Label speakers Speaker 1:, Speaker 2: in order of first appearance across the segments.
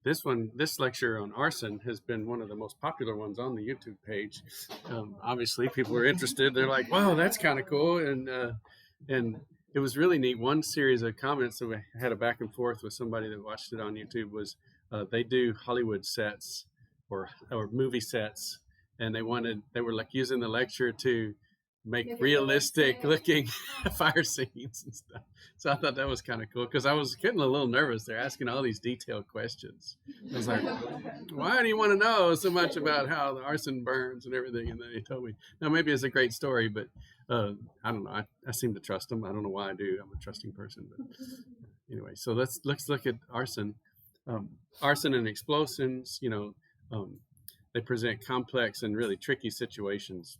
Speaker 1: This lecture on arson has been one of the most popular ones on the YouTube page. Obviously, people are interested. They're like, "Wow, that's kind of cool," and it was really neat. One series of comments that we had a back and forth with somebody that watched it on YouTube was they do Hollywood sets or movie sets, and they were like using the lecture to make realistic looking fire scenes and stuff. So I thought that was kind of cool because I was getting a little nervous. They're asking all these detailed questions. I was like, why do you want to know so much about how the arson burns and everything? And then he told me, now maybe it's a great story, but I don't know. I seem to trust them. I don't know why I do. I'm a trusting person. But anyway, so let's look at arson. Arson and explosions, they present complex and really tricky situations.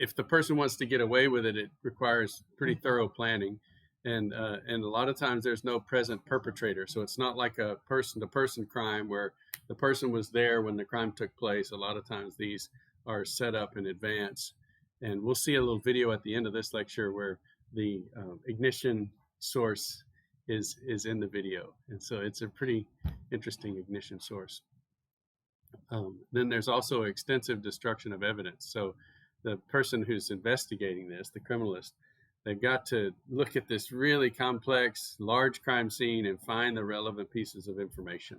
Speaker 1: If the person wants to get away with it, it requires pretty thorough planning, and a lot of times there's no present perpetrator. So it's not like a person-to-person crime where the person was there when the crime took place. A lot of times these are set up in advance, and we'll see a little video at the end of this lecture where the ignition source is in the video, and so it's a pretty interesting ignition source. Then there's also extensive destruction of evidence. So the person who's investigating this, the criminalist, they've got to look at this really complex, large crime scene and find the relevant pieces of information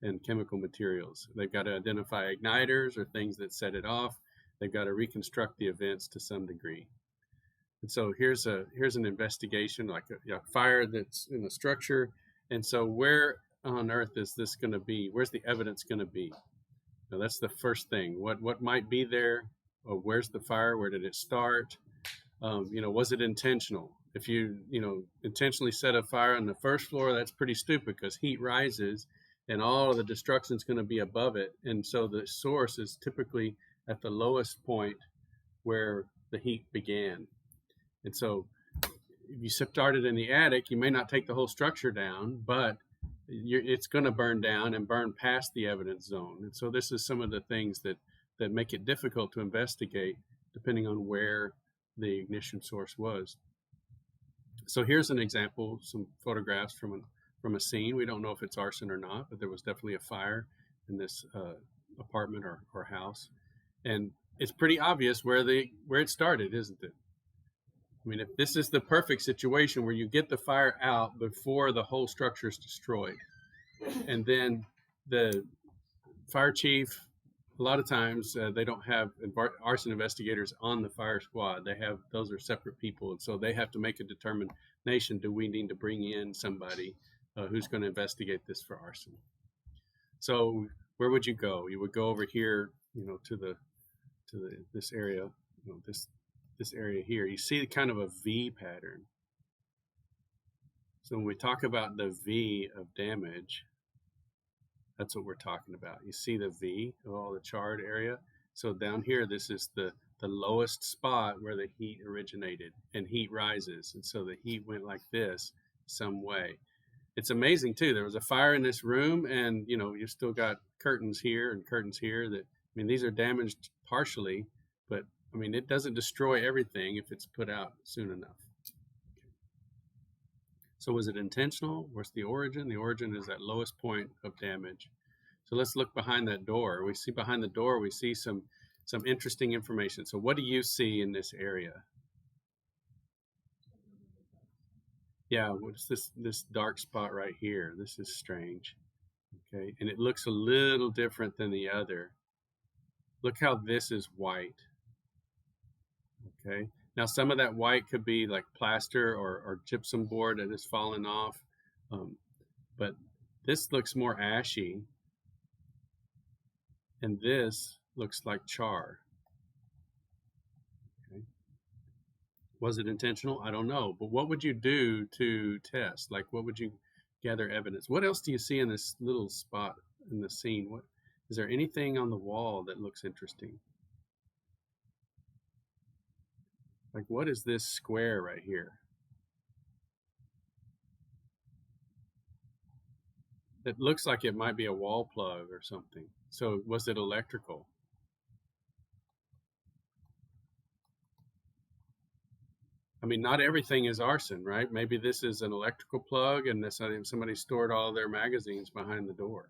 Speaker 1: and chemical materials. They've got to identify igniters or things that set it off. They've got to reconstruct the events to some degree. And so here's an investigation, like a fire that's in the structure. And so where on earth is this going to be? Where's the evidence going to be? Now, that's the first thing. What might be there? Or where's the fire? Where did it start? Was it intentional? If you intentionally set a fire on the first floor, that's pretty stupid because heat rises and all of the destruction is going to be above it. And so the source is typically at the lowest point where the heat began. And so if you started in the attic, you may not take the whole structure down, but it's going to burn down and burn past the evidence zone. And so this is some of the things that make it difficult to investigate depending on where the ignition source was. So here's an example, some photographs from a scene. We don't know if it's arson or not, but there was definitely a fire in this apartment or house. And it's pretty obvious where it started, isn't it? I mean, if this is the perfect situation where you get the fire out before the whole structure is destroyed, and then the fire chief, a lot of times they don't have arson investigators on the fire squad. Those are separate people, and so they have to make a determination: do we need to bring in somebody who's going to investigate this for arson? So where would you go? You would go over here, to this area, this area here. You see kind of a V pattern. So when we talk about the V of damage, that's what we're talking about. You see the V of all the charred area. So down here, this is the lowest spot where the heat originated, and heat rises. And so the heat went like this some way. It's amazing too. There was a fire in this room, and you've still got curtains here and curtains here these are damaged partially, but it doesn't destroy everything if it's put out soon enough. So was it intentional? What's the origin? The origin is that lowest point of damage. So let's look behind that door. We see behind the door, we see some interesting information. So what do you see in this area? Yeah, what's this dark spot right here? This is strange. Okay, and it looks a little different than the other. Look how this is white. Okay, now some of that white could be like plaster or gypsum board that has fallen off, but this looks more ashy, and this looks like char. Okay. Was it intentional? I don't know, but what would you do to test? Like, what would you gather evidence? What else do you see in this little spot in the scene? Is there anything on the wall that looks interesting? Like, what is this square right here? It looks like it might be a wall plug or something. So was it electrical? I mean, not everything is arson, right? Maybe this is an electrical plug and somebody stored all their magazines behind the door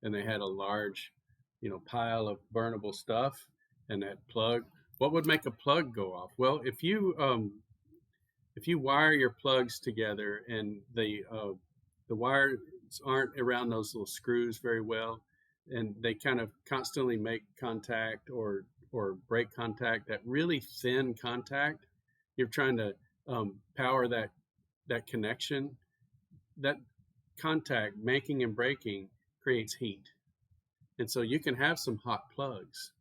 Speaker 1: and they had a large, pile of burnable stuff and that plug. What would make a plug go off? Well, if you wire your plugs together and the wires aren't around those little screws very well, and they kind of constantly make contact or break contact, that really thin contact, you're trying to power that connection. That contact making and breaking creates heat, and so you can have some hot plugs.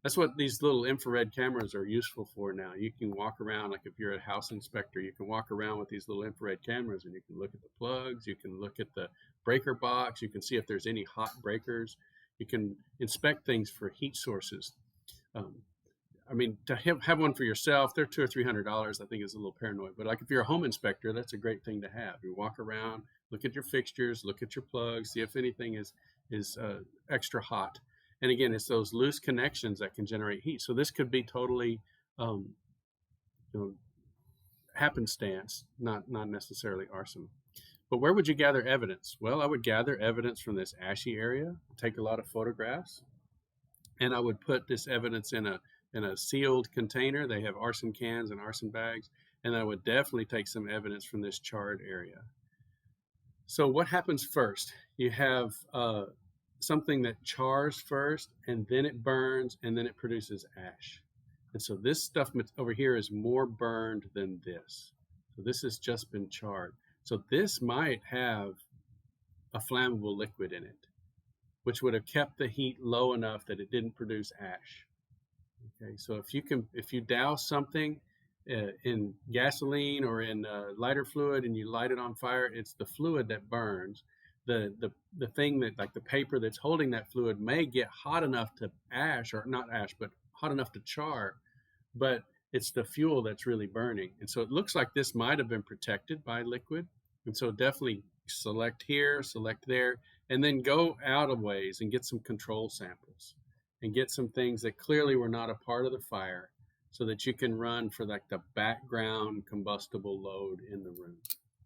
Speaker 1: That's what these little infrared cameras are useful for now. You can walk around, like if you're a house inspector, you can walk around with these little infrared cameras and you can look at the plugs, you can look at the breaker box, you can see if there's any hot breakers, you can inspect things for heat sources. I mean, to have one for yourself, they're $200 or $300. I think is a little paranoid, but like if you're a home inspector, that's a great thing to have. You walk around, look at your fixtures, look at your plugs, see if anything is extra hot. And again, it's those loose connections that can generate heat. So this could be totally happenstance, not necessarily arson. But where would you gather evidence? Well, I would gather evidence from this ashy area, take a lot of photographs, and I would put this evidence in a sealed container. They have arson cans and arson bags, and I would definitely take some evidence from this charred area. So what happens first? You have something that chars first, and then it burns, and then it produces ash. And so this stuff over here is more burned than this. So this has just been charred. So this might have a flammable liquid in it, which would have kept the heat low enough that it didn't produce ash. Okay, so if you douse something in gasoline or in lighter fluid and you light it on fire, it's the fluid that burns. The thing that, like the paper that's holding that fluid, may get hot enough to ash, or not ash, but hot enough to char, but it's the fuel that's really burning. And so it looks like this might have been protected by liquid. And so definitely select here, select there, and then go out a ways and get some control samples and get some things that clearly were not a part of the fire, so that you can run for like the background combustible load in the room.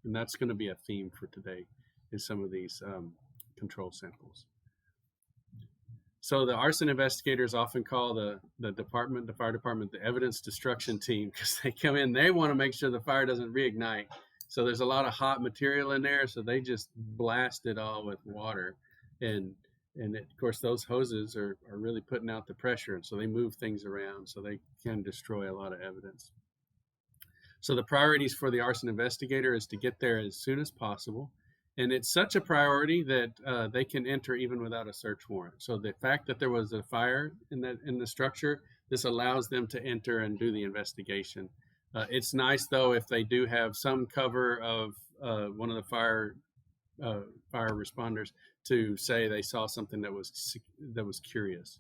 Speaker 1: And that's going to be a theme for today, is some of these control samples. So the arson investigators often call the fire department, the evidence destruction team, because they come in, they want to make sure the fire doesn't reignite. So there's a lot of hot material in there, so they just blast it all with water. And of course, those hoses are really putting out the pressure, and so they move things around, so they can destroy a lot of evidence. So the priorities for the arson investigator is to get there as soon as possible. And it's such a priority that they can enter even without a search warrant. So the fact that there was a fire in the structure, this allows them to enter and do the investigation. It's nice, though, if they do have some cover of one of the fire responders to say they saw something that was curious.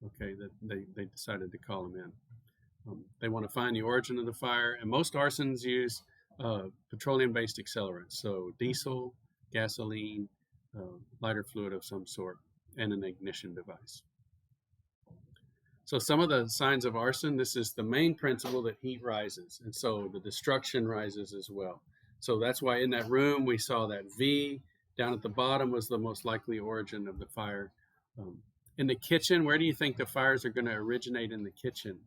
Speaker 1: Okay, that they decided to call them in. They want to find the origin of the fire, and most arsons use petroleum-based accelerants, so diesel, gasoline, lighter fluid of some sort, and an ignition device. So some of the signs of arson, this is the main principle, that heat rises, and so the destruction rises as well. So that's why in that room we saw that V. Down at the bottom was the most likely origin of the fire. In the kitchen, where do you think the fires are going to originate in the kitchen?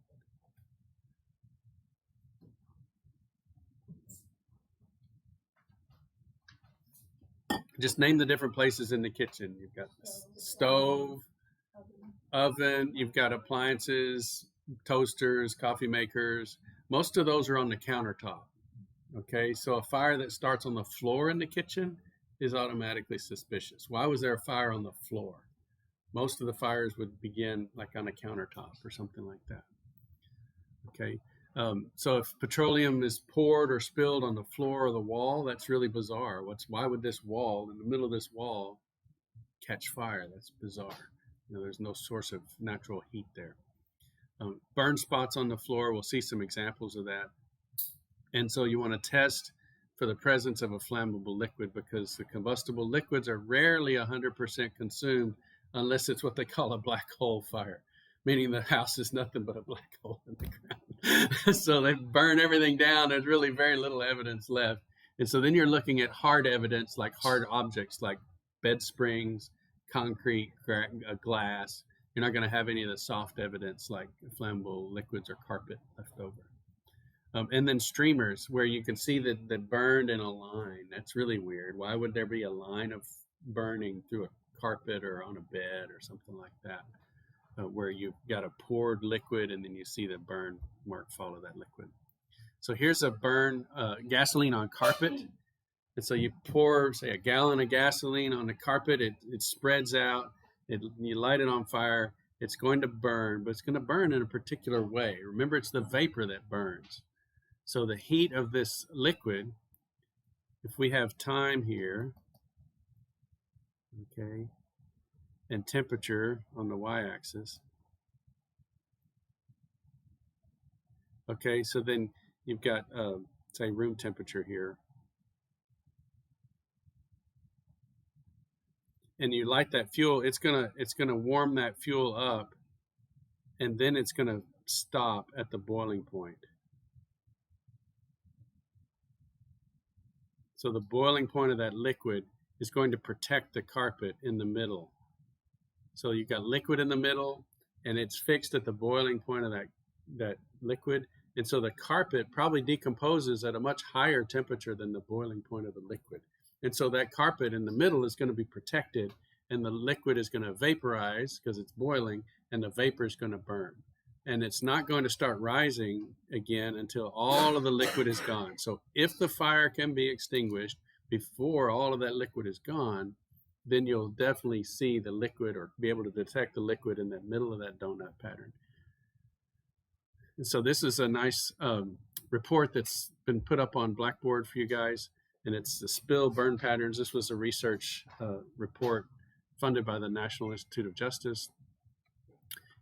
Speaker 1: Just name the different places in the kitchen. You've got the stove, oven, you've got appliances, toasters, coffee makers. Most of those are on the countertop. Okay, so a fire that starts on the floor in the kitchen is automatically suspicious. Why was there a fire on the floor? Most of the fires would begin like on a countertop or something like that. Okay, so if petroleum is poured or spilled on the floor or the wall, that's really bizarre. Why would this wall, in the middle of this wall, catch fire? That's bizarre. There's no source of natural heat there. Burn spots on the floor, we'll see some examples of that. And so you want to test for the presence of a flammable liquid, because the combustible liquids are rarely 100% consumed unless it's what they call a black hole fire, meaning the house is nothing but a black hole in the ground. So they burn everything down. There's really very little evidence left. And so then you're looking at hard evidence, like hard objects like bed springs, concrete, glass. You're not going to have any of the soft evidence like flammable liquids or carpet left over. And then streamers, where you can see that burned in a line. That's really weird. Why would there be a line of burning through a carpet or on a bed or something like that, where you've got a poured liquid and then you see the burn mark follow that liquid. So here's a burn gasoline on carpet. And so you pour, say, a gallon of gasoline on the carpet. It spreads out. You light it on fire. It's going to burn, but it's going to burn in a particular way. Remember, it's the vapor that burns. So the heat of this liquid, if we have time here, okay, and temperature on the y-axis, okay, so then you've got, say, room temperature here. And you light that fuel, it's gonna warm that fuel up, and then it's gonna stop at the boiling point. So the boiling point of that liquid is going to protect the carpet in the middle. So you've got liquid in the middle, and it's fixed at the boiling point of that liquid. And so the carpet probably decomposes at a much higher temperature than the boiling point of the liquid. And so that carpet in the middle is going to be protected, and the liquid is going to vaporize because it's boiling, and the vapor is going to burn. And it's not going to start rising again until all of the liquid is gone. So if the fire can be extinguished before all of that liquid is gone, then you'll definitely see the liquid or be able to detect the liquid in the middle of that donut pattern. And so this is a nice report that's been put up on Blackboard for you guys, and it's the spill burn patterns. This was a research report funded by the National Institute of Justice.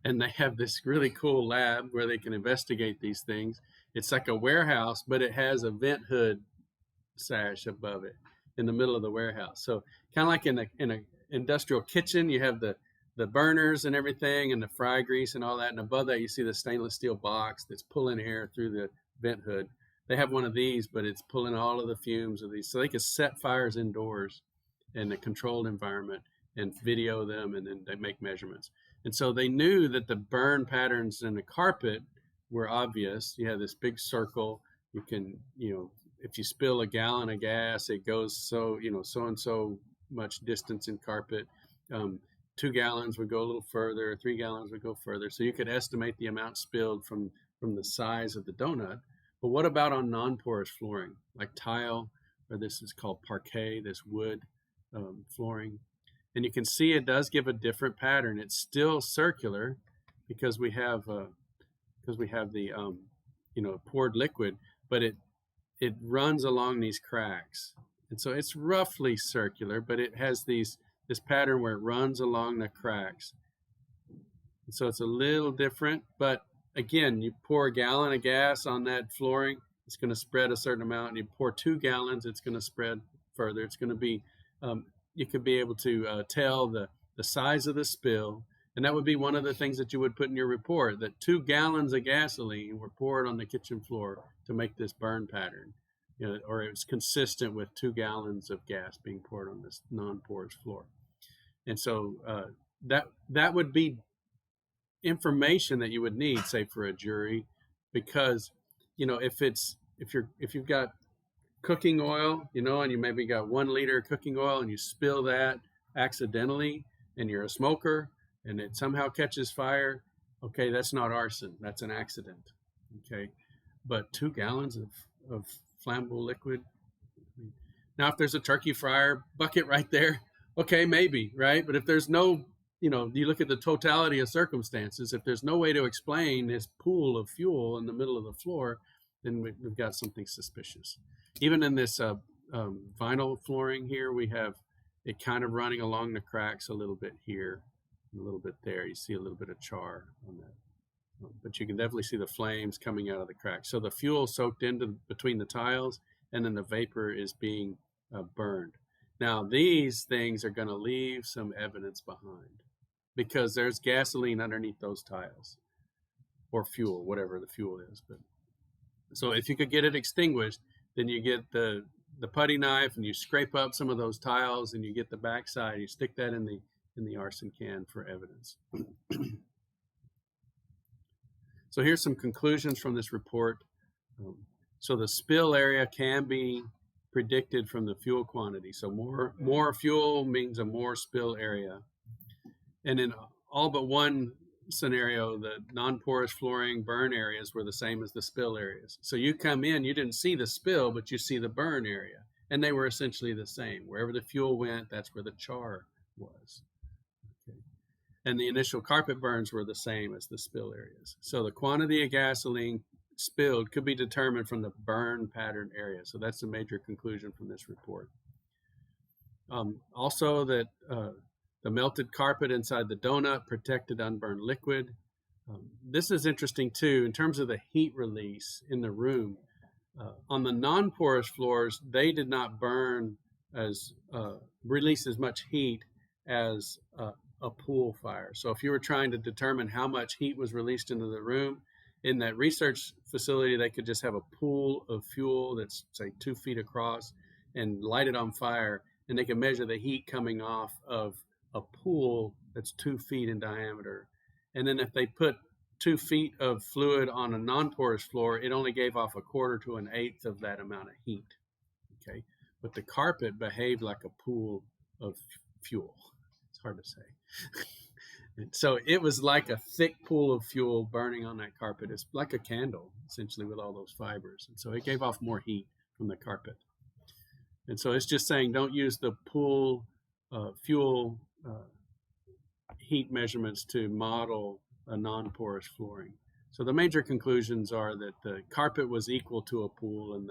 Speaker 1: And they have this really cool lab where they can investigate these things. It's like a warehouse, but it has a vent hood sash above it in the middle of the warehouse. So kind of like in an industrial kitchen, you have the burners and everything and the fry grease and all that. And above that, you see the stainless steel box that's pulling air through the vent hood. They have one of these, but it's pulling all of the fumes of these. So they can set fires indoors in a controlled environment and video them, and then they make measurements. And so they knew that the burn patterns in the carpet were obvious. You have this big circle. You can, if you spill a gallon of gas, it goes so and so much distance in carpet. 2 gallons would go a little further, 3 gallons would go further. So you could estimate the amount spilled from the size of the donut. But what about on non-porous flooring, like tile, or this is called parquet, this wood flooring? And you can see it does give a different pattern. It's still circular because we have the poured liquid, but it runs along these cracks. And so it's roughly circular, but it has this pattern where it runs along the cracks. And so it's a little different, but again, you pour a gallon of gas on that flooring, it's going to spread a certain amount. And you pour 2 gallons, it's going to spread further. It's going to be you could be able to tell the size of the spill. And that would be one of the things that you would put in your report, that 2 gallons of gasoline were poured on the kitchen floor to make this burn pattern, or it was consistent with 2 gallons of gas being poured on this non-porous floor. And so that would be information that you would need, say, for a jury, because, if you've got cooking oil, and you maybe got 1 liter of cooking oil and you spill that accidentally and you're a smoker and it somehow catches fire, okay, that's not arson, that's an accident, okay? But 2 gallons of flammable liquid. Now, if there's a turkey fryer bucket right there, okay, maybe, right? But if there's no, you look at the totality of circumstances, if there's no way to explain this pool of fuel in the middle of the floor, then we've got something suspicious. Even in this vinyl flooring here, we have it kind of running along the cracks a little bit here, and a little bit there. You see a little bit of char on that. But you can definitely see the flames coming out of the cracks. So the fuel soaked into between the tiles, and then the vapor is being burned. Now, these things are going to leave some evidence behind because there's gasoline underneath those tiles. or fuel, whatever the fuel is. But so if you could get it extinguished, then you get the putty knife and you scrape up some of those tiles and you get the backside. You stick that in the arson can for evidence. So here's some conclusions from this report. So the spill area can be predicted from the fuel quantity. So more fuel means a more spill area. And in all but one scenario, the non-porous flooring burn areas were the same as the spill areas. So you come in, you didn't see the spill, but you see the burn area. And they were essentially the same. Wherever the fuel went, that's where the char was. Okay. And the initial carpet burns were the same as the spill areas. So the quantity of gasoline spilled could be determined from the burn pattern area. So that's a major conclusion from this report. Also that the melted carpet inside the donut protected unburned liquid. This is interesting too in terms of the heat release in the room. On the non-porous floors, they did not burn release as much heat as a pool fire. So if you were trying to determine how much heat was released into the room, in that research facility, they could just have a pool of fuel that's, say, 2 feet across and light it on fire, and they can measure the heat coming off of a pool that's 2 feet in diameter. And then if they put 2 feet of fluid on a non-porous floor, it only gave off 1/4 to 1/8 of that amount of heat. Okay, but the carpet behaved like a pool of fuel. It's hard to say. So it was like a thick pool of fuel burning on that carpet. It's like a candle, essentially, with all those fibers. And so it gave off more heat from the carpet. And so it's just saying don't use the pool fuel heat measurements to model a non-porous flooring. So the major conclusions are that the carpet was equal to a pool, and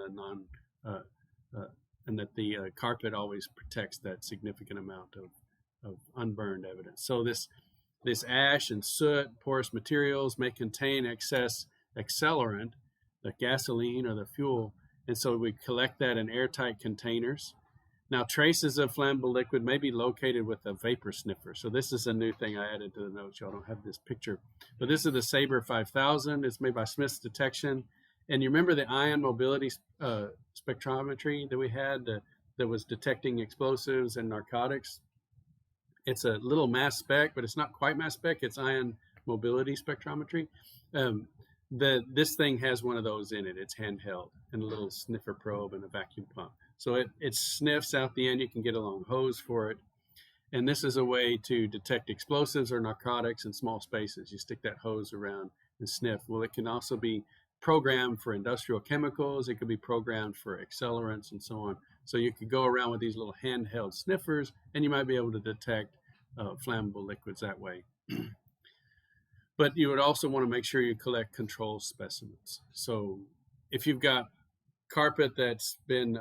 Speaker 1: that the carpet always protects that significant amount of unburned evidence. So this ash and soot, porous materials may contain excess accelerant, the gasoline or the fuel, and so we collect that in airtight containers. Now, traces of flammable liquid may be located with a vapor sniffer. So this is a new thing I added to the notes. Y'all don't have this picture, but this is the Sabre 5000. It's made by Smith's Detection. And you remember the ion mobility spectrometry that we had that was detecting explosives and narcotics? It's a little mass spec, but it's not quite mass spec. It's ion mobility spectrometry. This thing has one of those in it. It's handheld and a little sniffer probe and a vacuum pump. So it sniffs out the end. You can get a long hose for it. And this is a way to detect explosives or narcotics in small spaces. You stick that hose around and sniff. Well, it can also be programmed for industrial chemicals. It could be programmed for accelerants and so on. So you could go around with these little handheld sniffers, and you might be able to detect flammable liquids that way. But you would also want to make sure you collect control specimens. So if you've got carpet that's been,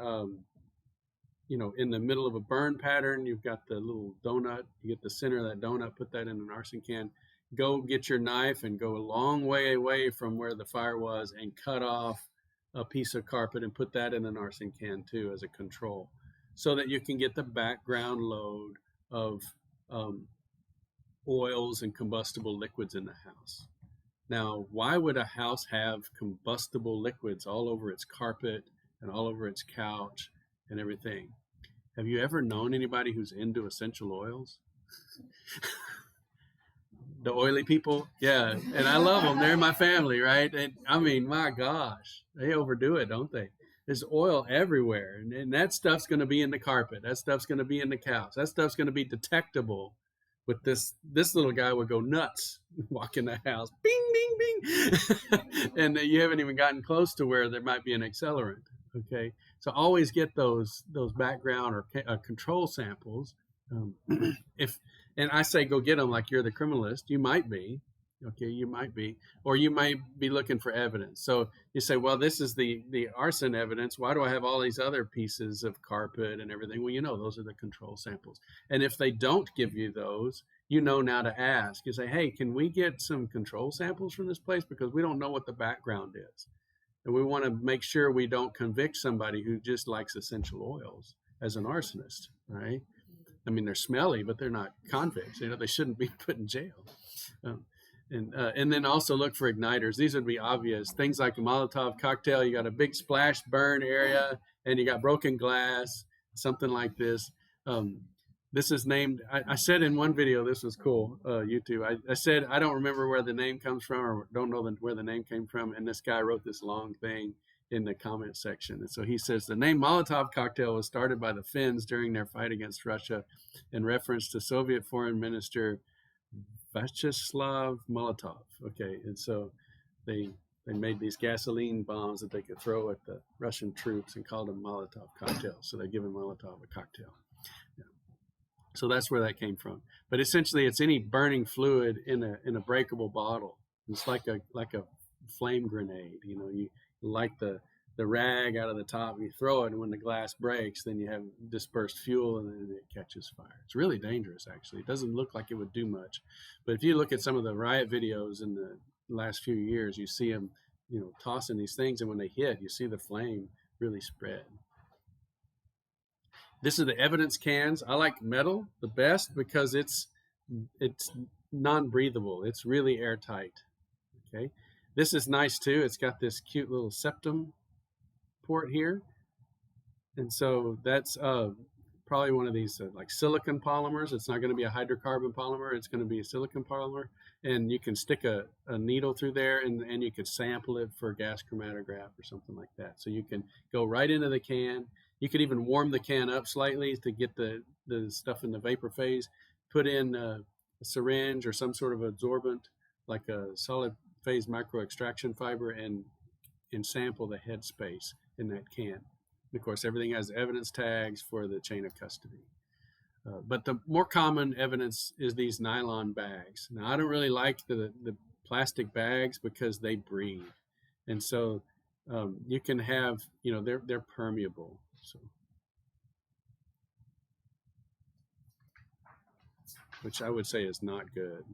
Speaker 1: in the middle of a burn pattern, you've got the little donut, you get the center of that donut, put that in an arson can, go get your knife and go a long way away from where the fire was and cut off a piece of carpet and put that in an arson can too as a control, so that you can get the background load of oils and combustible liquids in the house. Now, why would a house have combustible liquids all over its carpet and all over its couch and everything? Have you ever known anybody who's into essential oils? The oily people? Yeah, and I love them. They're in my family, right? And I mean, my gosh, they overdo it, don't they? There's oil everywhere, and that stuff's going to be in the carpet. That stuff's going to be in the couch. That stuff's going to be detectable. With this little guy would go nuts, walk in the house, bing, bing, bing, and you haven't even gotten close to where there might be an accelerant. Okay, so always get those background or control samples. And I say go get them like you're the criminalist. You might be, okay, you might be, or you might be looking for evidence. So you say, well, this is the arson evidence. Why do I have all these other pieces of carpet and everything? Well, those are the control samples. And if they don't give you those, now to ask. You say, hey, can we get some control samples from this place? Because we don't know what the background is. And we want to make sure we don't convict somebody who just likes essential oils as an arsonist, right? I mean, they're smelly, but they're not convicts. They shouldn't be put in jail. And then also look for igniters. These would be obvious things like a Molotov cocktail. You got a big splash burn area, and you got broken glass, something like this. Um, this is named. I said in one video, this was cool. YouTube. I said I don't remember where the name comes from, or don't know where the name came from. And this guy wrote this long thing in the comment section. And so he says the name Molotov cocktail was started by the Finns during their fight against Russia, in reference to Soviet Foreign Minister Vyacheslav Molotov. Okay, and so they made these gasoline bombs that they could throw at the Russian troops and called them Molotov cocktails. So they give him Molotov a cocktail. Yeah. So that's where that came from. But essentially, it's any burning fluid in a breakable bottle. It's like a flame grenade. You know, you light the rag out of the top, and you throw it, and when the glass breaks, then you have dispersed fuel, and then it catches fire. It's really dangerous, actually. It doesn't look like it would do much, but if you look at some of the riot videos in the last few years, you see them, you know, tossing these things, and when they hit, you see the flame really spread. This is the evidence cans. I like metal the best because it's non-breathable. It's really airtight. Okay, this is nice too. It's got this cute little septum port here, and so that's probably one of these like silicon polymers. It's not going to be a hydrocarbon polymer. It's going to be a silicon polymer, and you can stick a needle through there, and you could sample it for gas chromatograph or something like that. So you can go right into the can. You could even warm the can up slightly to get the stuff in the vapor phase. Put in a syringe or some sort of absorbent, like a solid phase micro extraction fiber, and sample the head space in that can. And of course, everything has evidence tags for the chain of custody. But the more common evidence is these nylon bags. Now, I don't really like the plastic bags because they breathe. And so you can have, you know, they're permeable. So, which I would say is not good.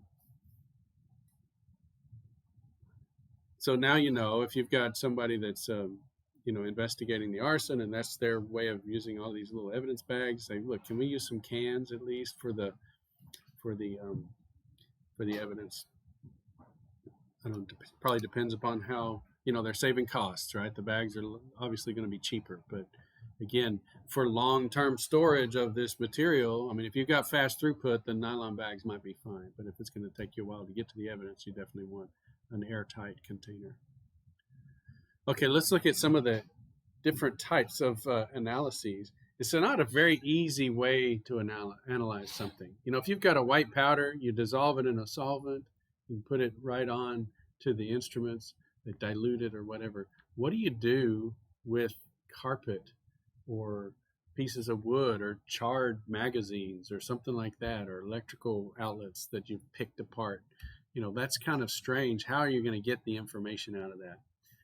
Speaker 1: So now you know, if you've got somebody that's you know, investigating the arson, and that's their way of using all these little evidence bags, say, look, can we use some cans at least for the evidence? I don't know, probably depends upon how, you know, they're saving costs, right? The bags are obviously going to be cheaper, but again, for long-term storage of this material, I mean, if you've got fast throughput, then nylon bags might be fine. But if it's going to take you a while to get to the evidence, you definitely want an airtight container. Okay, let's look at some of the different types of analyses. It's not a very easy way to analyze something. You know, if you've got a white powder, you dissolve it in a solvent, you put it right on to the instruments, they dilute it or whatever. What do you do with carpet or pieces of wood or charred magazines or something like that, or electrical outlets that you've picked apart? You know, that's kind of strange. How are you going to get the information out of that?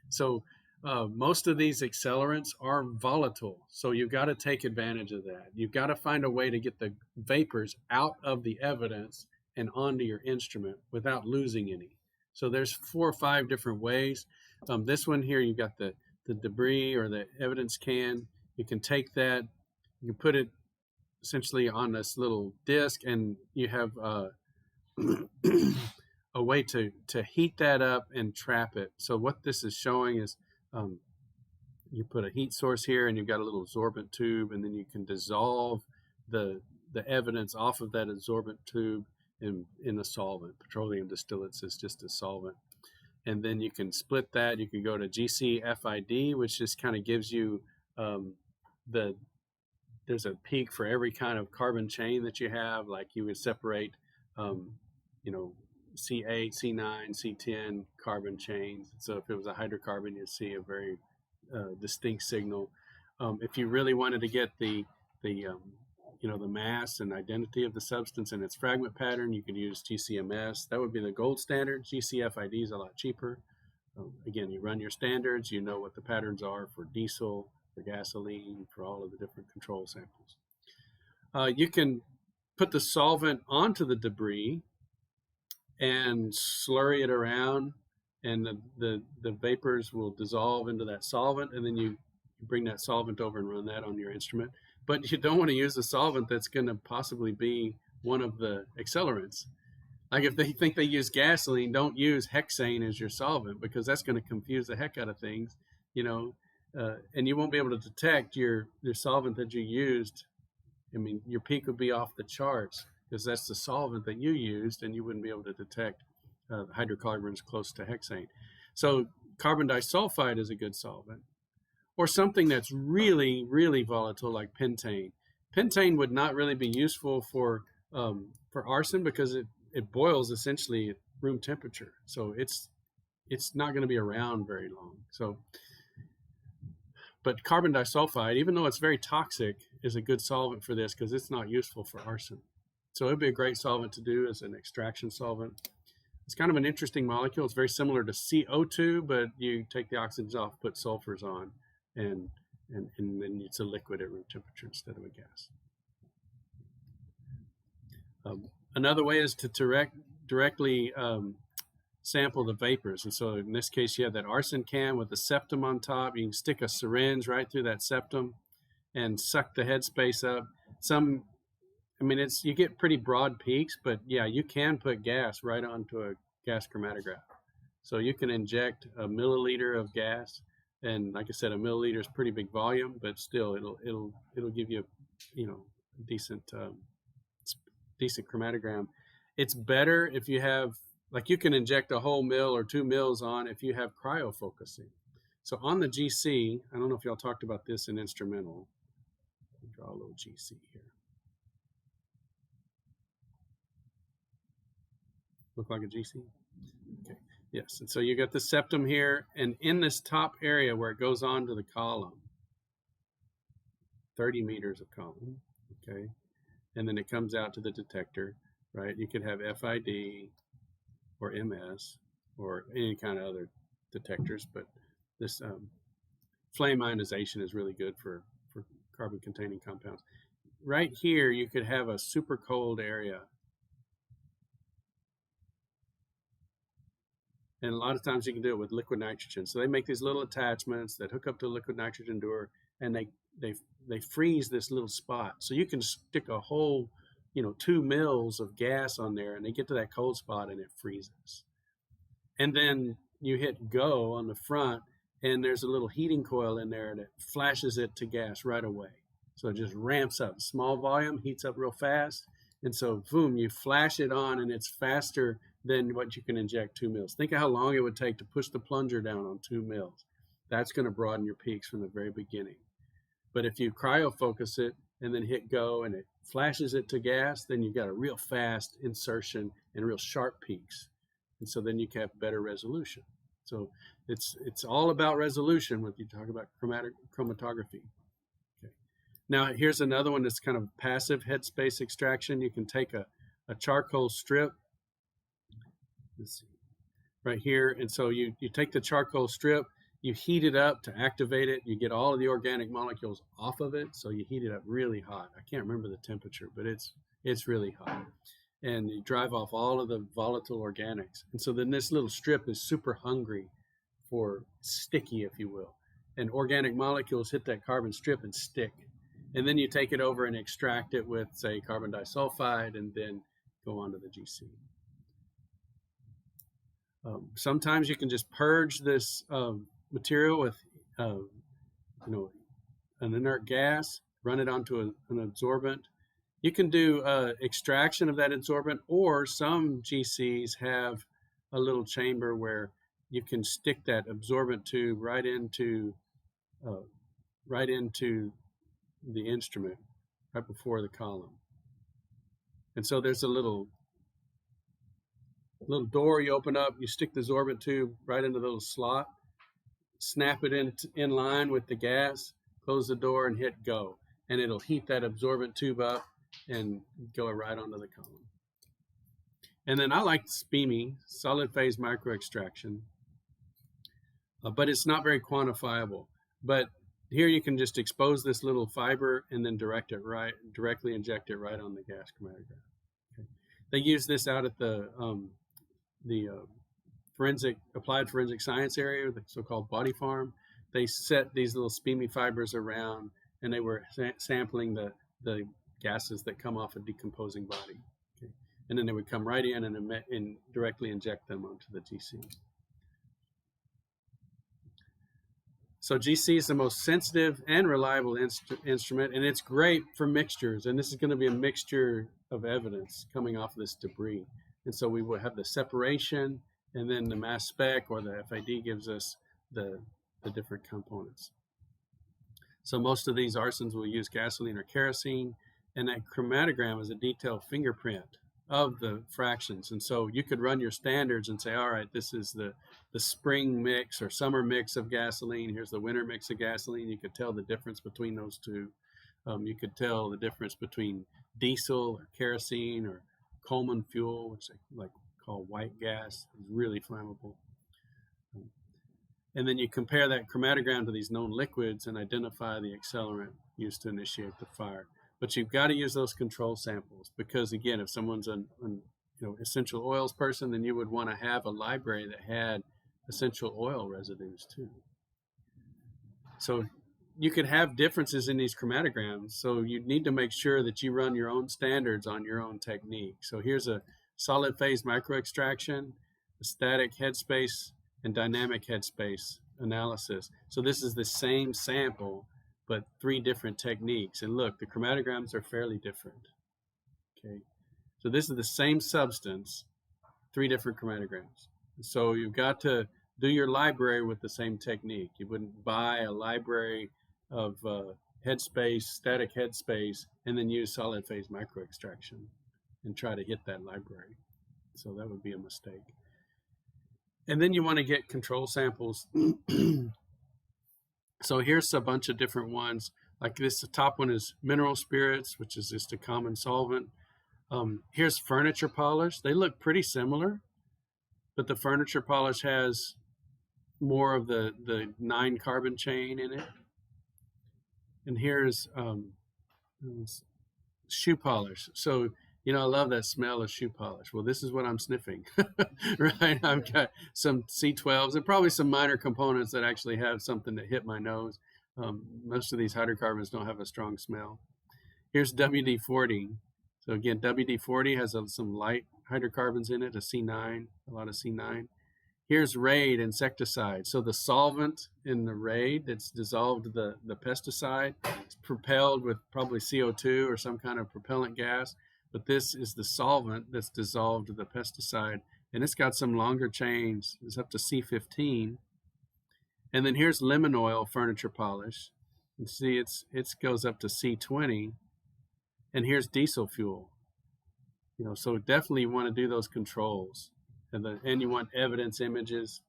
Speaker 1: So most of these accelerants are volatile. So you've got to take advantage of that. You've got to find a way to get the vapors out of the evidence and onto your instrument without losing any. So there's 4 or 5 different ways. This one here, you've got the debris or the evidence can. You can take that, you put it essentially on this little disc, and you have a way to heat that up and trap it. So what this is showing is you put a heat source here, and you've got a little absorbent tube, and then you can dissolve the evidence off of that absorbent tube in a solvent. Petroleum distillates is just a solvent. And then you can split that. You can go to GCFID, which just kind of gives you there's a peak for every kind of carbon chain that you have. Like you would separate, you know, C8, C9, C10 carbon chains. So if it was a hydrocarbon, you'd see a very distinct signal. If you really wanted to get the you know, the mass and identity of the substance and its fragment pattern, you could use GCMS. That would be the gold standard. GCFID is a lot cheaper. Again, you run your standards, you know what the patterns are for diesel, for gasoline, for all of the different control samples. You can put the solvent onto the debris and slurry it around, and the vapors will dissolve into that solvent, and then you bring that solvent over and run that on your instrument. But you don't want to use a solvent that's going to possibly be one of the accelerants. Like if they think they use gasoline, don't use hexane as your solvent, because that's going to confuse the heck out of things, you know, and you won't be able to detect your solvent that you used. I mean, your peak would be off the charts because that's the solvent that you used, and you wouldn't be able to detect hydrocarbons close to hexane. So carbon disulfide is a good solvent, or something that's really, really volatile like pentane. Pentane would not really be useful for arson because it boils essentially at room temperature. So it's not going to be around very long. So, but carbon disulfide, even though it's very toxic, is a good solvent for this because it's not useful for arson. So it'd be a great solvent to do as an extraction solvent. It's kind of an interesting molecule. It's very similar to CO2, but you take the oxygens off, put sulfurs on, and then it's a liquid at room temperature instead of a gas. Another way is to directly sample the vapors. And so in this case, you have that arson can with the septum on top. You can stick a syringe right through that septum and suck the headspace up. You get pretty broad peaks, but yeah, you can put gas right onto a gas chromatograph. So you can inject a milliliter of gas, and like I said, a milliliter is pretty big volume, but still it'll give you a decent chromatogram. It's better if you have, like, you can inject a whole mil or 2 mils on if you have cryofocusing. So on the GC, I don't know if y'all talked about this in instrumental. Draw a little GC here. Look like a GC? Okay. Yes. And so you got the septum here, and in this top area where it goes on to the column, 30 meters of column, okay, and then it comes out to the detector, right? You could have FID or MS or any kind of other detectors, but this flame ionization is really good for carbon-containing compounds. Right here, you could have a super cold area. And a lot of times you can do it with liquid nitrogen. So they make these little attachments that hook up to a liquid nitrogen door, and they freeze this little spot. So you can stick a whole, 2 mils of gas on there, and they get to that cold spot and it freezes. And then you hit go on the front, and there's a little heating coil in there that flashes it to gas right away. So it just ramps up. Small volume, heats up real fast. And so, boom, you flash it on, and it's faster than what you can inject 2 mils. Think of how long it would take to push the plunger down on 2 mils. That's going to broaden your peaks from the very beginning. But if you cryofocus it and then hit go and it flashes it to gas, then you've got a real fast insertion and real sharp peaks. And so then you can have better resolution. So it's all about resolution when you talk about chromatography. Okay. Now here's another one that's kind of passive headspace extraction. You can take a charcoal strip. Let's see, right here. And so you take the charcoal strip, you heat it up to activate it. You get all of the organic molecules off of it. So you heat it up really hot. I can't remember the temperature, but it's really hot. And you drive off all of the volatile organics. And so then this little strip is super hungry for sticky, if you will. And organic molecules hit that carbon strip and stick. And then you take it over and extract it with, say, carbon disulfide, and then go on to the GC. Sometimes you can just purge this material with, an inert gas, run it onto an absorbent. You can do extraction of that absorbent, or some GCs have a little chamber where you can stick that absorbent tube right into the instrument, right before the column. And so there's a little door you open up, you stick the absorbent tube right into the little slot, snap it in line with the gas, close the door and hit go. And it'll heat that absorbent tube up and go right onto the column. And then I like SPME, solid phase micro extraction, but it's not very quantifiable. But here you can just expose this little fiber and then directly inject it right on the gas chromatograph. Okay. They use this out at the applied forensic science area, the so-called body farm. They set these little SPME fibers around, and they were sampling the gases that come off a decomposing body. Okay. and then they would come right in and directly inject them onto the GC. So GC is the most sensitive and reliable instrument, and it's great for mixtures. And this is going to be a mixture of evidence coming off of this debris. And so we will have the separation, and then the mass spec or the FID gives us the different components. So most of these arsons will use gasoline or kerosene, and that chromatogram is a detailed fingerprint of the fractions. And so you could run your standards and say, all right, this is the spring mix or summer mix of gasoline. Here's the winter mix of gasoline. You could tell the difference between those two. You could tell the difference between diesel or kerosene or Coleman fuel, which they call white gas. It's really flammable. And then you compare that chromatogram to these known liquids and identify the accelerant used to initiate the fire. But you've got to use those control samples because, again, if someone's an essential oils person, then you would want to have a library that had essential oil residues too. So you could have differences in these chromatograms. So you need to make sure that you run your own standards on your own technique. So here's a solid phase microextraction, a static headspace, and dynamic headspace analysis. So this is the same sample, but 3 different techniques. And look, the chromatograms are fairly different. Okay, so this is the same substance, 3 different chromatograms. So you've got to do your library with the same technique. You wouldn't buy a library of headspace, static headspace, and then use solid phase microextraction and try to hit that library. So that would be a mistake. And then you want to get control samples. So here's a bunch of different ones. Like this, the top one is mineral spirits, which is just a common solvent. Here's furniture polish. They look pretty similar, but the furniture polish has more of the 9 carbon chain in it. And here's shoe polish. So, I love that smell of shoe polish. Well, this is what I'm sniffing, right? I've got some C12s and probably some minor components that actually have something that hit my nose. Most of these hydrocarbons don't have a strong smell. Here's WD-40. So again, WD-40 has some light hydrocarbons in it, a C9, a lot of C9. Here's Raid insecticide. So the solvent in the Raid that's dissolved the pesticide, it's propelled with probably CO2 or some kind of propellant gas. But this is the solvent that's dissolved the pesticide, and it's got some longer chains. It's up to C15. And then here's lemon oil furniture polish. You see it goes up to C20. And here's diesel fuel. So definitely you want to do those controls. And you want evidence images.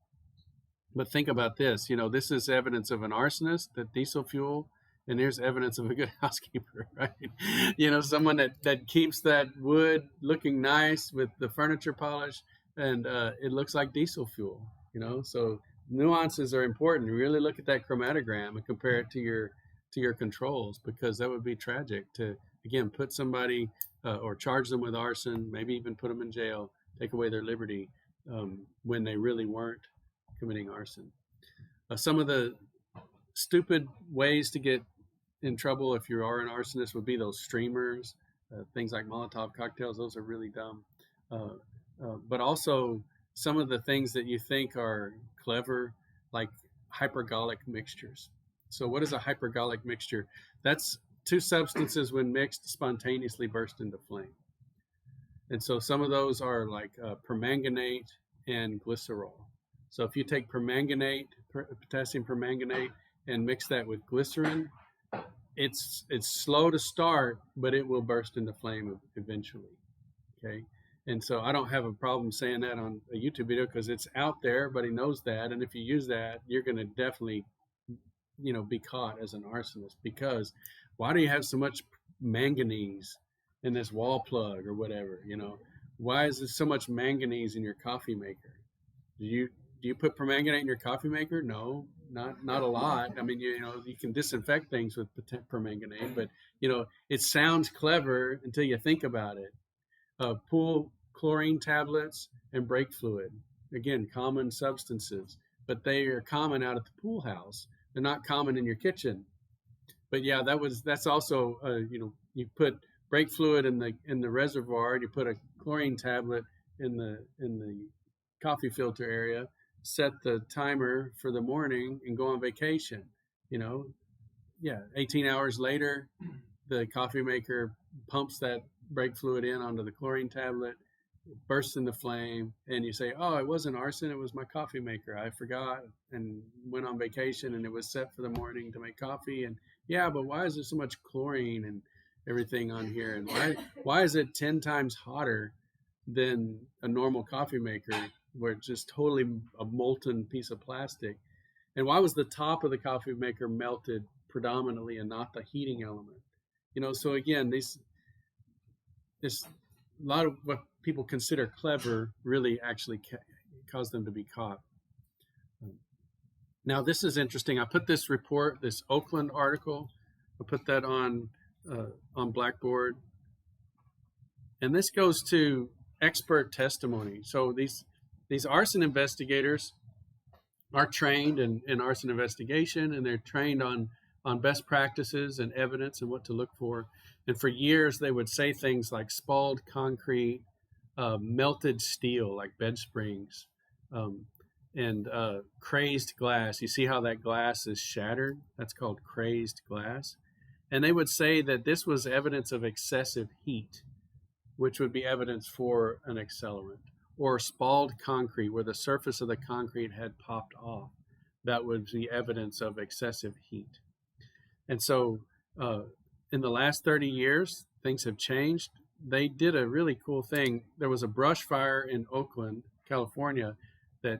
Speaker 1: But think about this. This is evidence of an arsonist, that diesel fuel. And there's evidence of a good housekeeper, right? Someone that keeps that wood looking nice with the furniture polish, and it looks like diesel fuel, So nuances are important. You really look at that chromatogram and compare it to your controls, because that would be tragic to, again, put somebody or charge them with arson, maybe even put them in jail, take away their liberty when they really weren't committing arson. Some of the stupid ways to get in trouble if you are an arsonist would be those streamers, things like Molotov cocktails. Those are really dumb. But also some of the things that you think are clever, like hypergolic mixtures. So what is a hypergolic mixture? That's 2 substances when mixed spontaneously burst into flame. And so some of those are like permanganate and glycerol. So if you take permanganate, potassium permanganate, and mix that with glycerin, it's slow to start, but it will burst into flame eventually. Okay, and so I don't have a problem saying that on a YouTube video because it's out there. Everybody knows that, and if you use that, you're going to definitely, be caught as an arsonist. Because why do you have so much manganese in this wall plug or whatever? Why is there so much manganese in your coffee maker? Do you put permanganate in your coffee maker? No, not a lot. I mean, you can disinfect things with permanganate, but it sounds clever until you think about it. Pool chlorine tablets and brake fluid, again, common substances, but they are common out at the pool house. They're not common in your kitchen. But yeah, that's also you put brake fluid in the reservoir, and you put a chlorine tablet in the coffee filter area, set the timer for the morning, and go on vacation. 18 hours later, the coffee maker pumps that brake fluid in onto the chlorine tablet, bursts into flame, and you say, oh, it wasn't arson, it was my coffee maker. I forgot and went on vacation, and it was set for the morning to make coffee. And yeah, but why is there so much chlorine and everything on here? And why is it 10 times hotter than a normal coffee maker, where it's just totally a molten piece of plastic? And why was the top of the coffee maker melted predominantly and not the heating element? So again, this a lot of what people consider clever really actually caused them to be caught. Now, this is interesting. I put this report, this Oakland article, I put that on Blackboard. And this goes to expert testimony. So these arson investigators are trained in arson investigation, and they're trained on best practices and evidence and what to look for. And for years, they would say things like spalled concrete, melted steel, like bed springs, and crazed glass. You see how that glass is shattered? That's called crazed glass. And they would say that this was evidence of excessive heat, which would be evidence for an accelerant. Or spalled concrete, where the surface of the concrete had popped off. That would be evidence of excessive heat. And so in the last 30 years, things have changed. They did a really cool thing. There was a brush fire in Oakland, California, that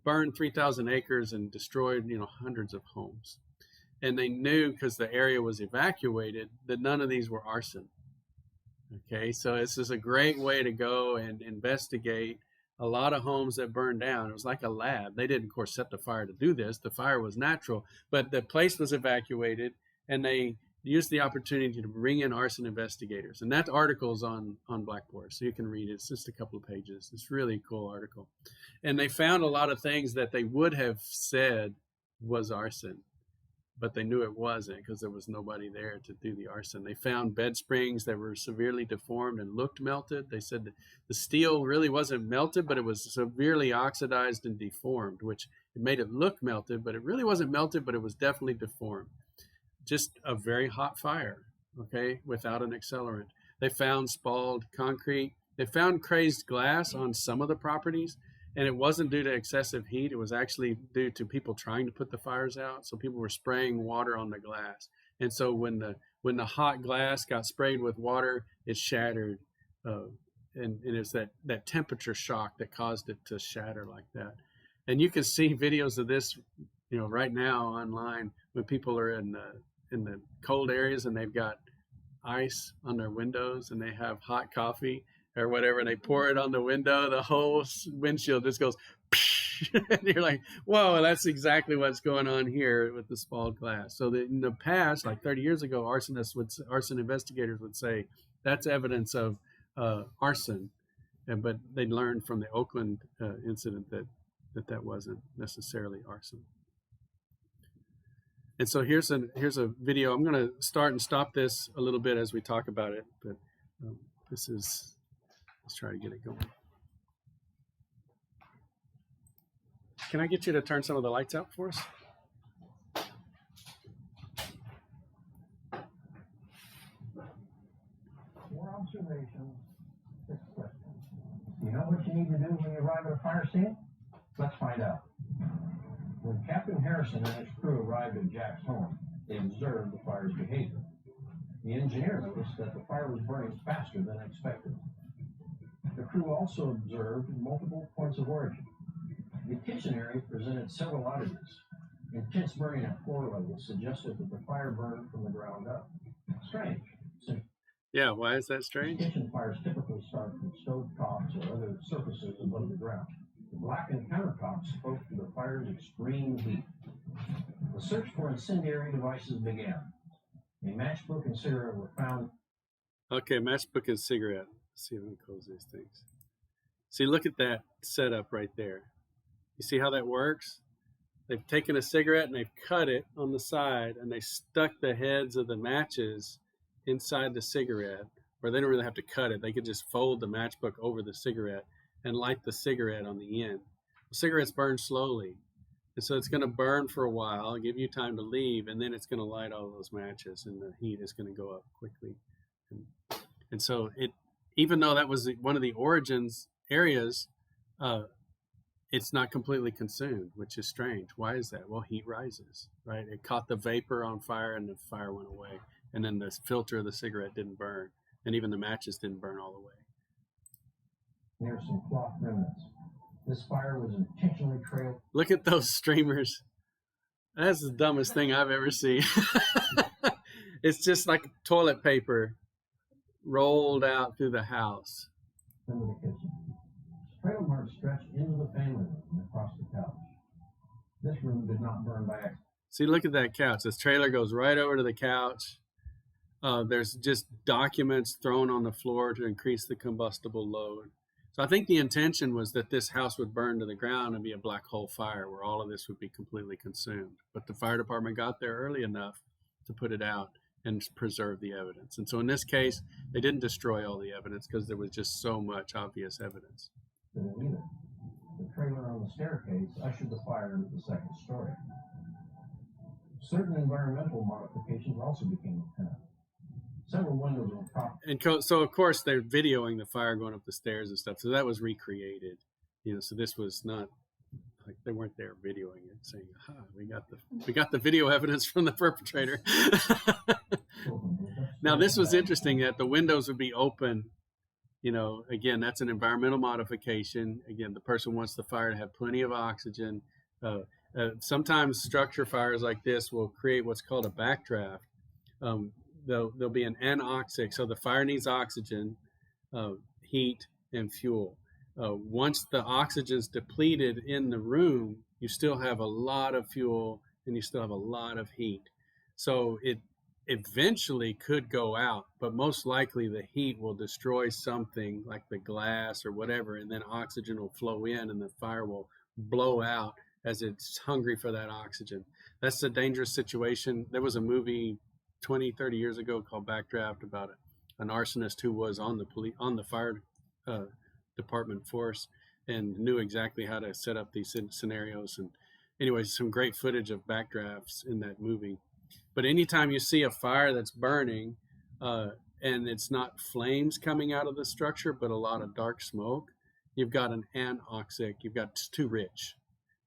Speaker 1: burned 3,000 acres and destroyed, hundreds of homes. And they knew, because the area was evacuated, that none of these were arson. Okay, so this is a great way to go and investigate a lot of homes that burned down. It was like a lab. They didn't, of course, set the fire to do this. The fire was natural, but the place was evacuated, and they used the opportunity to bring in arson investigators. And that article is on Blackboard, so you can read it. It's just a couple of pages. It's a really cool article. And they found a lot of things that they would have said was arson, but they knew it wasn't because there was nobody there to do the arson. They found bed springs that were severely deformed and looked melted. They said that the steel really wasn't melted, but it was severely oxidized and deformed, which it made it look melted, but it really wasn't melted, but it was definitely deformed. Just a very hot fire, okay, without an accelerant. They found spalled concrete. They found crazed glass on some of the properties, and it wasn't due to excessive heat. It was actually due to people trying to put the fires out. So people were spraying water on the glass. And so when the hot glass got sprayed with water, it shattered. And it's that temperature shock that caused it to shatter like that. And you can see videos of this, right now online when people are in the cold areas and they've got ice on their windows and they have hot coffee or whatever, and they pour it on the window, the whole windshield just goes, and you're like, whoa, that's exactly what's going on here with the spalled glass. So in the past, like 30 years ago, arson investigators would say that's evidence of arson, but they learned from the Oakland incident that wasn't necessarily arson. And so here's a video. I'm going to start and stop this a little bit as we talk about it, but let's try to get it going. Can I get you to turn some of the lights out for us?
Speaker 2: More observations, 6 questions. You know what you need to do when you arrive at a fire scene? Let's find out. When Captain Harrison and his crew arrived at Jack's home, they observed the fire's behavior. The engineer noticed that the fire was burning faster than expected. The crew also observed multiple points of origin. The kitchen area presented several oddities. Intense burning at floor level suggested that the fire burned from the ground up. Strange.
Speaker 1: Yeah, why is that strange?
Speaker 2: Kitchen fires typically start from stove tops or other surfaces above the ground. The blackened countertops spoke to the fire's extreme heat. The search for incendiary devices began. A matchbook and cigarette were found.
Speaker 1: Okay, matchbook and cigarette. Let's see if we can close these things. See, look at that setup right there. You see how that works? They've taken a cigarette and they've cut it on the side and they stuck the heads of the matches inside the cigarette, or they don't really have to cut it. They could just fold the matchbook over the cigarette and light the cigarette on the end. The cigarettes burn slowly, and so it's going to burn for a while, give you time to leave, and then it's going to light all those matches, and the heat is going to go up quickly. And so even though that was one of the origins areas, it's not completely consumed, which is strange. Why is that? Well, heat rises, right? It caught the vapor on fire, and the fire went away, and then the filter of the cigarette didn't burn, and even the matches didn't burn all the way.
Speaker 2: There's some cloth remnants. This fire was intentionally trailed.
Speaker 1: Look at those streamers. That's the dumbest thing I've ever seen. It's just like toilet paper rolled out through the house.
Speaker 2: Into the kitchen. Trail marks stretched into the family room and across the couch. This room did not burn by accident.
Speaker 1: See, look at that couch. This trailer goes right over to the couch. There's just documents thrown on the floor to increase the combustible load. So I think the intention was that this house would burn to the ground and be a black hole fire where all of this would be completely consumed. But the fire department got there early enough to put it out and preserve the evidence. And so in this case, they didn't destroy all the evidence because there was just so much obvious evidence.
Speaker 2: The trailer on the staircase ushered the fire into the second story. Certain environmental modifications also became apparent. Several windows were propped.
Speaker 1: And so, of course, they're videoing the fire going up the stairs and stuff. So that was recreated. So this was not like they weren't there videoing it, saying, "Ha, we got the video evidence from the perpetrator." Now, this was interesting that the windows would be open. Again, that's an environmental modification. Again, the person wants the fire to have plenty of oxygen. Sometimes structure fires like this will create what's called a backdraft. There'll be an anoxic, so the fire needs oxygen, heat, and fuel. Once the oxygen's depleted in the room, you still have a lot of fuel and you still have a lot of heat. So it eventually could go out, but most likely the heat will destroy something like the glass or whatever, and then oxygen will flow in and the fire will blow out as it's hungry for that oxygen. That's a dangerous situation. There was a movie 20, 30 years ago called Backdraft about an arsonist who was on the fire department force and knew exactly how to set up these scenarios. And anyways, some great footage of backdrafts in that movie. But anytime you see a fire that's burning and it's not flames coming out of the structure, but a lot of dark smoke, you've got an anoxic. It's too rich.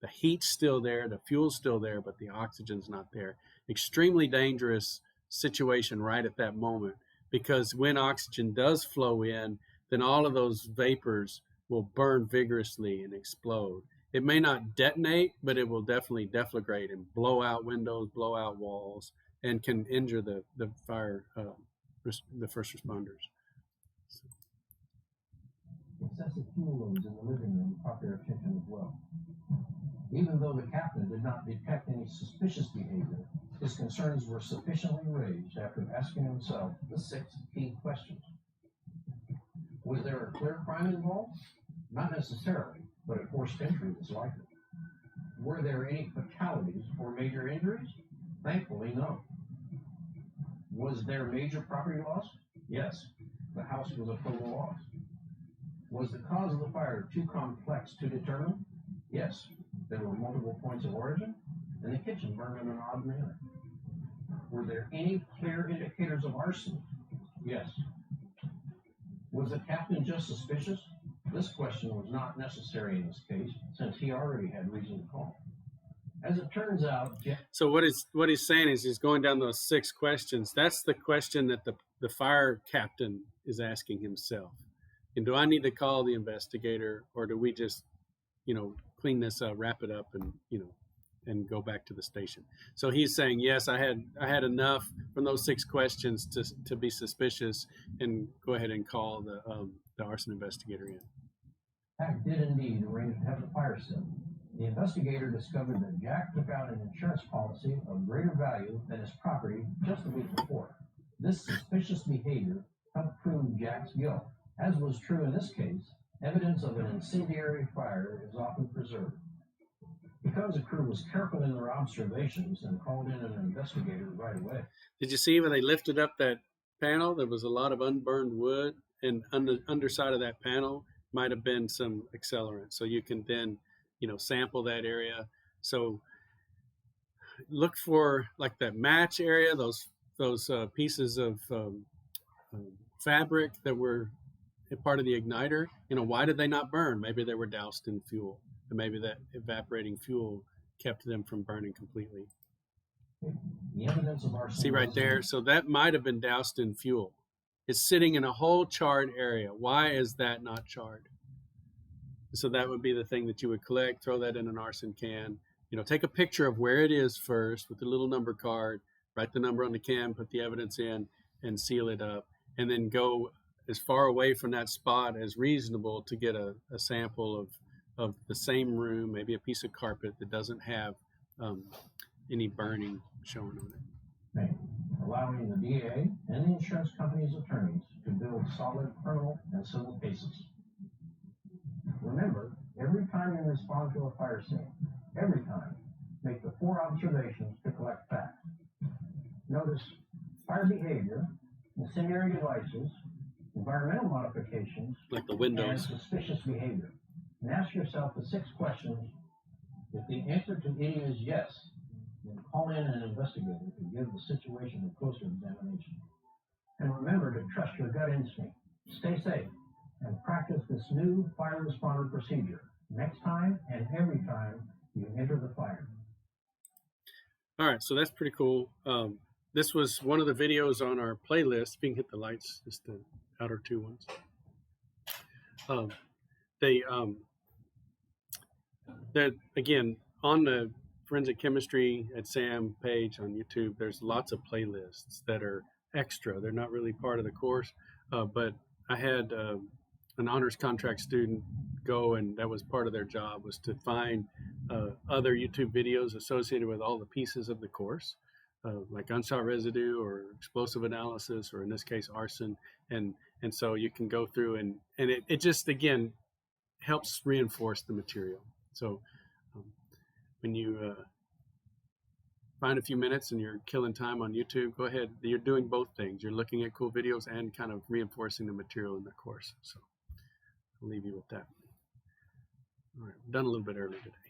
Speaker 1: The heat's still there, the fuel's still there, but the oxygen's not there. Extremely dangerous situation right at that moment, because when oxygen does flow in, then all of those vapors will burn vigorously and explode. It may not detonate, but it will definitely deflagrate and blow out windows, blow out walls, and can injure the fire, the first responders.
Speaker 2: Excessive fuel loads in the living room caught their attention as well. Even though the captain did not detect any suspicious behavior, his concerns were sufficiently raised after asking himself the 6 key questions. Was there a clear crime involved? Not necessarily, but a forced entry was likely. Were there any fatalities or major injuries? Thankfully, no. Was there major property loss? Yes, the house was a total loss. Was the cause of the fire too complex to determine? Yes, there were multiple points of origin, and the kitchen burned in an odd manner. Were there any clear indicators of arson? Yes. Was the captain just suspicious? This question was not necessary in this case, since he already had reason to call. As it turns out,
Speaker 1: so what he's saying is he's going down those 6 questions. That's the question that the fire captain is asking himself. And do I need to call the investigator, or do we just, clean this up, wrap it up, and go back to the station? So he's saying, yes, I had enough from those 6 questions to be suspicious, and go ahead and call the arson investigator in.
Speaker 2: Jack did indeed arrange to have the fire set. The investigator discovered that Jack took out an insurance policy of greater value than his property just the week before. This suspicious behavior helped prove Jack's guilt. As was true in this case, evidence of an incendiary fire is often preserved. Because the crew was careful in their observations and called in an investigator right away.
Speaker 1: Did you see when they lifted up that panel, there was a lot of unburned wood, and on the underside of that panel might have been some accelerant. So you can then, sample that area. So look for like that match area, those pieces of fabric that were a part of the igniter. Why did they not burn? Maybe they were doused in fuel, and maybe that evaporating fuel kept them from burning completely.
Speaker 2: The evidence of arson.
Speaker 1: See right there? So that might have been doused in fuel. It's sitting in a whole charred area. Why is that not charred? So that would be the thing that you would collect, throw that in an arson can. Take a picture of where it is first with the little number card, write the number on the can, put the evidence in, and seal it up. And then go as far away from that spot as reasonable to get a sample of the same room, maybe a piece of carpet that doesn't have any burning shown on it.
Speaker 2: Right. Allowing the DA and the insurance company's attorneys to build solid criminal and civil cases. Remember, every time you respond to a fire scene, every time, make the 4 observations to collect facts. Notice fire behavior, incendiary devices, environmental modifications,
Speaker 1: like the windows,
Speaker 2: and suspicious behavior. And ask yourself the 6 questions. If the answer to any is yes, then call in an investigator to give the situation a closer examination. And remember to trust your gut instinct. Stay safe and practice this new fire responder procedure next time and every time you enter the fire.
Speaker 1: All right, so that's pretty cool. This was one of the videos on our playlist. If you can hit the lights, just the outer 2 ones. That again, on the Forensic Chemistry at SAM page on YouTube, there's lots of playlists that are extra. They're not really part of the course, but I had an honors contract student go, and that was part of their job, was to find other YouTube videos associated with all the pieces of the course, like gunshot residue or explosive analysis, or in this case, arson. And so you can go through and it just, again, helps reinforce the material. So when you find a few minutes and you're killing time on YouTube, go ahead. You're doing both things. You're looking at cool videos and kind of reinforcing the material in the course. So I'll leave you with that. All right, done a little bit early today.